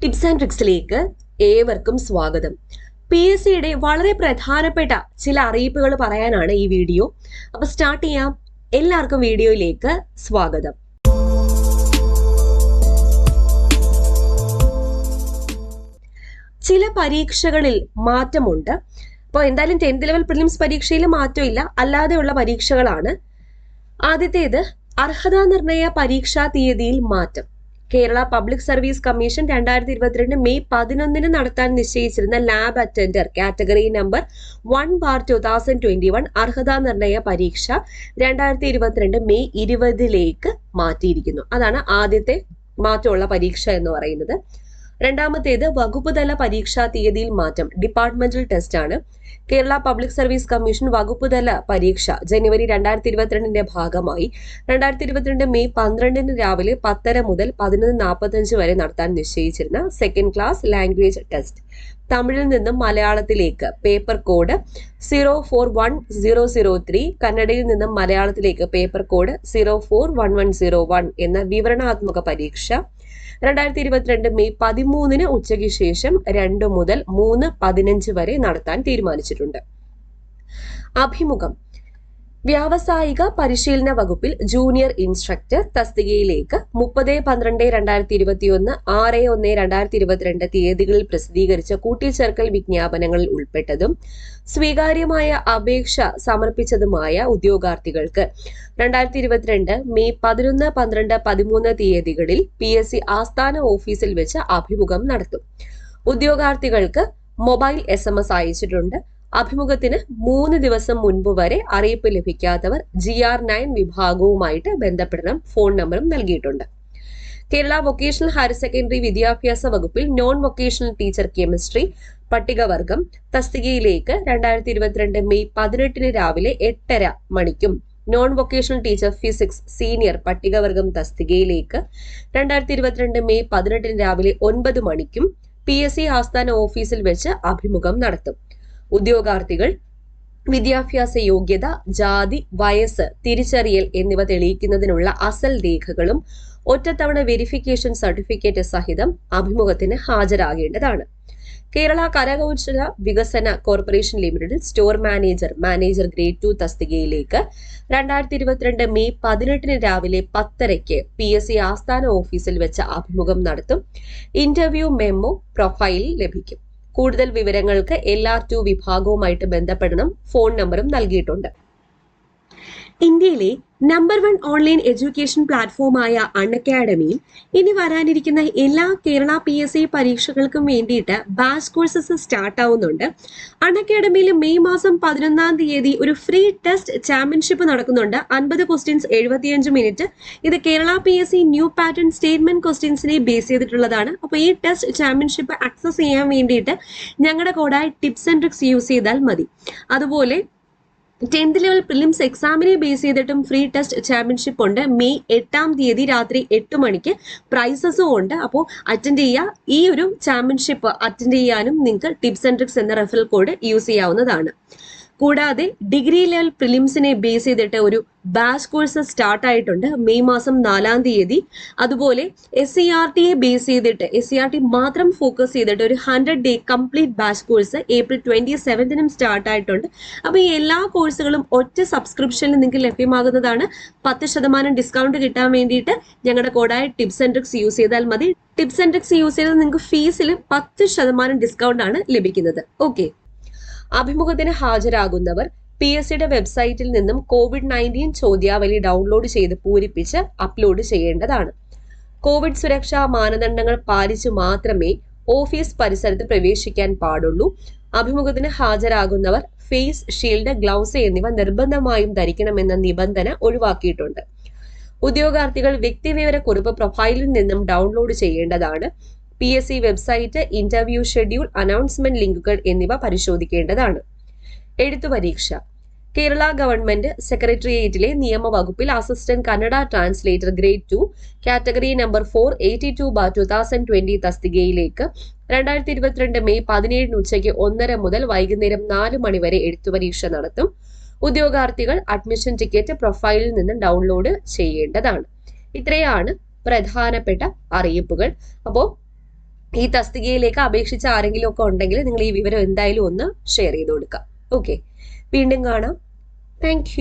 Tips and ട്രിക്സിലേക്ക് ഏവർക്കും സ്വാഗതം. PSCയുടെ വളരെ പ്രധാനപ്പെട്ട ചില അറിയിപ്പുകൾ പറയാനാണ് ഈ വീഡിയോ. അപ്പൊ സ്റ്റാർട്ട് ചെയ്യാം. എല്ലാവർക്കും വീഡിയോയിലേക്ക് സ്വാഗതം. ചില പരീക്ഷകളിൽ മാറ്റമുണ്ട്. അപ്പോൾ എന്തായാലും 10th ലെവൽ പ്രിലിംസ് പരീക്ഷയിൽ മാറ്റമില്ല, അല്ലാതെയുള്ള പരീക്ഷകളാണ്. ആദ്യത്തേത് അർഹതാ നിർണയ പരീക്ഷാ തീയതിയിൽ മാറ്റം. Kerala public service commission 2022 May 11 നടത്താൻ നിശ്ചയിച്ചിരുന്ന ലാബ് അറ്റൻഡർ കാറ്റഗറി നമ്പർ 1/2021 അർഹതാ നിർണയ പരീക്ഷ 2022 മെയ് 20 മാറ്റിയിരിക്കുന്നു. അതാണ് ആദ്യത്തെ മാറ്റമുള്ള പരീക്ഷ എന്ന് പറയുന്നത്. രണ്ടാമത്തേത് വകുപ്പ് തല പരീക്ഷാ തീയതിയിൽ മാറ്റം. ഡിപ്പാർട്ട്മെന്റൽ ടെസ്റ്റ് ആണ്. കേരള പബ്ലിക് സർവീസ് കമ്മീഷൻ വകുപ്പ് തല പരീക്ഷ ജനുവരി 2022 ഭാഗമായി 2022 മെയ് 12 രാവിലെ 10:30 മുതൽ 11:45 വരെ നടത്താൻ നിശ്ചയിച്ചിരുന്ന സെക്കൻഡ് ക്ലാസ് ലാംഗ്വേജ് ടെസ്റ്റ് തമിഴിൽ നിന്നും മലയാളത്തിലേക്ക് പേപ്പർ കോഡ് 041003, കന്നഡയിൽ നിന്നും മലയാളത്തിലേക്ക് പേപ്പർ കോഡ് 041101 എന്ന വിവരണാത്മക പരീക്ഷ 2022 മെയ് 13 ഉച്ചയ്ക്ക് ശേഷം 2 മുതൽ 3:15 വരെ നടത്താൻ തീരുമാനിച്ചിട്ടുണ്ട്. അഭിമുഖം. വ്യാവസായിക പരിശീലന വകുപ്പിൽ ജൂനിയർ ഇൻസ്ട്രക്ടർ തസ്തികയിലേക്ക് 30/12/2021, 6/1/2022 തീയതികളിൽ പ്രസിദ്ധീകരിച്ച കൂട്ടിച്ചേർക്കൽ വിജ്ഞാപനങ്ങളിൽ ഉൾപ്പെട്ടതും സ്വീകാര്യമായ അപേക്ഷ സമർപ്പിച്ചതുമായ ഉദ്യോഗാർത്ഥികൾക്ക് 2022 മെയ് 11, 12, 13 തീയതികളിൽ PSC ആസ്ഥാന ഓഫീസിൽ വെച്ച് അഭിമുഖം നടത്തും. ഉദ്യോഗാർത്ഥികൾക്ക് മൊബൈൽ SMS അയച്ചിട്ടുണ്ട്. അഭിമുഖത്തിന് 3 ദിവസം മുൻപ് വരെ അറിയിപ്പ് ലഭിക്കാത്തവർ GR9 വിഭാഗവുമായിട്ട് ബന്ധപ്പെടണം. ഫോൺ നമ്പറും നൽകിയിട്ടുണ്ട്. കേരള വൊക്കേഷണൽ ഹയർ സെക്കൻഡറി വിദ്യാഭ്യാസ വകുപ്പിൽ നോൺ വൊക്കേഷണൽ ടീച്ചർ കെമിസ്ട്രി പട്ടികവർഗം തസ്തികയിലേക്ക് 2022 മെയ് 18 രാവിലെ 8:30 മണിക്കും non vocational teacher physics senior പട്ടികവർഗം തസ്തികയിലേക്ക് 2022 മെയ് 18 രാവിലെ 9 മണിക്കും PSC ആസ്ഥാന ഓഫീസിൽ വെച്ച് അഭിമുഖം നടത്തും. ഉദ്യോഗാർത്ഥികൾ വിദ്യാഭ്യാസ യോഗ്യത, ജാതി, വയസ്സ്, തിരിച്ചറിയൽ എന്നിവ തെളിയിക്കുന്നതിനുള്ള അസൽ രേഖകളും ഒറ്റത്തവണ വെരിഫിക്കേഷൻ സർട്ടിഫിക്കറ്റ് സഹിതം അഭിമുഖത്തിന് ഹാജരാകേണ്ടതാണ്. കേരള കരകൗശല വികസന കോർപ്പറേഷൻ ലിമിറ്റഡിൽ സ്റ്റോർ മാനേജർ ഗ്രേഡ് 2 തസ്തികയിലേക്ക് 2022 മെയ് 18 രാവിലെ 10:30 PSC ആസ്ഥാന ഓഫീസിൽ വെച്ച് അഭിമുഖം നടത്തും. ഇന്റർവ്യൂ മെമ്മോ പ്രൊഫൈലിൽ ലഭിക്കും. കൂടുതൽ വിവരങ്ങൾക്ക് LR2 വിഭാഗവുമായിട്ട് ബന്ധപ്പെടണം. ഫോൺ നമ്പറും നൽകിയിട്ടുണ്ട്. ഇന്ത്യയിലെ നമ്പർ 1 ഓൺലൈൻ എഡ്യൂക്കേഷൻ പ്ലാറ്റ്ഫോമായ അൺഅക്കാഡമിയിൽ ഇനി വരാനിരിക്കുന്ന എല്ലാ കേരള PSC പരീക്ഷകൾക്കും വേണ്ടിയിട്ട് ബാച്ച് കോഴ്സസ് സ്റ്റാർട്ട് ആവുന്നുണ്ട്. അൺഅക്കാഡമിയിൽ മെയ് മാസം 11 തീയതി ഒരു ഫ്രീ ടെസ്റ്റ് ചാമ്പ്യൻഷിപ്പ് നടക്കുന്നുണ്ട്. 50 ക്വസ്റ്റ്യൻസ് 75 മിനിറ്റ്. ഇത് Kerala PSC new pattern statement ക്വസ്റ്റ്യൻസിനെ ബേസ് ചെയ്തിട്ടുള്ളതാണ്. അപ്പോൾ ഈ ടെസ്റ്റ് ചാമ്പ്യൻഷിപ്പ് ആക്സസ് ചെയ്യാൻ വേണ്ടിയിട്ട് ഞങ്ങളുടെ കോഡായ ടിപ്സ് ആൻഡ് ട്രിക്സ് യൂസ് ചെയ്താൽ മതി. അതുപോലെ 10th ലെവൽ പ്രിലിംസ് എക്സാമിനെ ബേസ് ചെയ്തിട്ടും ഫ്രീ ടെസ്റ്റ് ചാമ്പ്യൻഷിപ്പ് ഉണ്ട്. മെയ് 8 തീയതി രാത്രി 8 മണിക്ക് പ്രൈസസും ഉണ്ട്. അപ്പോൾ അറ്റൻഡ് ചെയ്യുക. ഈ ഒരു ചാമ്പ്യൻഷിപ്പ് അറ്റൻഡ് ചെയ്യാനും നിങ്ങൾക്ക് ടിപ്സ് ആൻഡ് ട്രിക്സ് എന്ന റെഫറൽ കോഡ് യൂസ് ചെയ്യാവുന്നതാണ്. കൂടാതെ ഡിഗ്രി ലെവൽ പ്രിലിംസിനെ ബേസ് ചെയ്തിട്ട് ഒരു ബാച്ച് കോഴ്സ് സ്റ്റാർട്ട് ആയിട്ടുണ്ട് മെയ് മാസം 4 തീയതി. അതുപോലെ SCERT ബേസ് ചെയ്തിട്ട് SCERT മാത്രം ഫോക്കസ് ചെയ്തിട്ട് ഒരു 100 day complete batch course April 27 start ആയിട്ടുണ്ട്. അപ്പോൾ ഈ എല്ലാ കോഴ്സുകളും ഒറ്റ സബ്സ്ക്രിപ്ഷനിൽ നിങ്ങൾക്ക് ലഭ്യമാകുന്നതാണ്. 10% ഡിസ്കൗണ്ട് കിട്ടാൻ വേണ്ടിയിട്ട് ഞങ്ങളുടെ കോഡായ ടിപ്സ് ആൻഡ് ട്രിക്സ് യൂസ് ചെയ്താൽ മതി. ടിപ്സ് ആൻഡ് ട്രിക്സ് യൂസ് ചെയ്താൽ നിങ്ങൾക്ക് ഫീസിൽ 10% ഡിസ്കൗണ്ട് ആണ് ലഭിക്കുന്നത്. ഓക്കെ. അഭിമുഖത്തിന് ഹാജരാകുന്നവർ PSCയുടെ വെബ്സൈറ്റിൽ നിന്നും COVID-19 ചോദ്യാവലി ഡൗൺലോഡ് ചെയ്ത് പൂരിപ്പിച്ച് അപ്ലോഡ് ചെയ്യേണ്ടതാണ്. കോവിഡ് സുരക്ഷാ മാനദണ്ഡങ്ങൾ പാലിച്ചു മാത്രമേ ഓഫീസ് പരിസരത്ത് പ്രവേശിക്കാൻ പാടുള്ളൂ. അഭിമുഖത്തിന് ഹാജരാകുന്നവർ ഫേസ് ഷീൽഡ്, ഗ്ലൗസ് എന്നിവ നിർബന്ധമായും ധരിക്കണമെന്ന നിബന്ധന ഒഴിവാക്കിയിട്ടുണ്ട്. ഉദ്യോഗാർത്ഥികൾ വ്യക്തിവിവരക്കുറിപ്പ് പ്രൊഫൈലിൽ നിന്നും ഡൗൺലോഡ് ചെയ്യേണ്ടതാണ്. PSC website, interview schedule, announcement ലിങ്കുകൾ എന്നിവ പരിശോധിക്കേണ്ടതാണ്. എഴുത്തു പരീക്ഷ. കേരള ഗവൺമെന്റ് സെക്രട്ടേറിയറ്റിലെ നിയമവകുപ്പിൽ assistant Kannada translator grade 2 category number 482/2020 തസ്തികയിലേക്ക് 2022 മെയ് 17 ഉച്ചയ്ക്ക് 1:30 മുതൽ വൈകുന്നേരം 4 മണി വരെ എഴുത്തു പരീക്ഷ നടത്തും. ഉദ്യോഗാർത്ഥികൾ അഡ്മിഷൻ ടിക്കറ്റ് പ്രൊഫൈലിൽ നിന്ന് ഡൗൺലോഡ് ചെയ്യേണ്ടതാണ്. ഇത്രയാണ് പ്രധാനപ്പെട്ട അറിയിപ്പുകൾ. അപ്പോൾ ഈ തസ്തികയിലേക്ക് അപേക്ഷിച്ച ആരെങ്കിലും ഒക്കെ ഉണ്ടെങ്കിൽ നിങ്ങൾ ഈ വിവരം എന്തായാലും ഒന്ന് ഷെയർ ചെയ്ത് കൊടുക്കുക. ഓക്കെ, വീണ്ടും കാണാം. താങ്ക്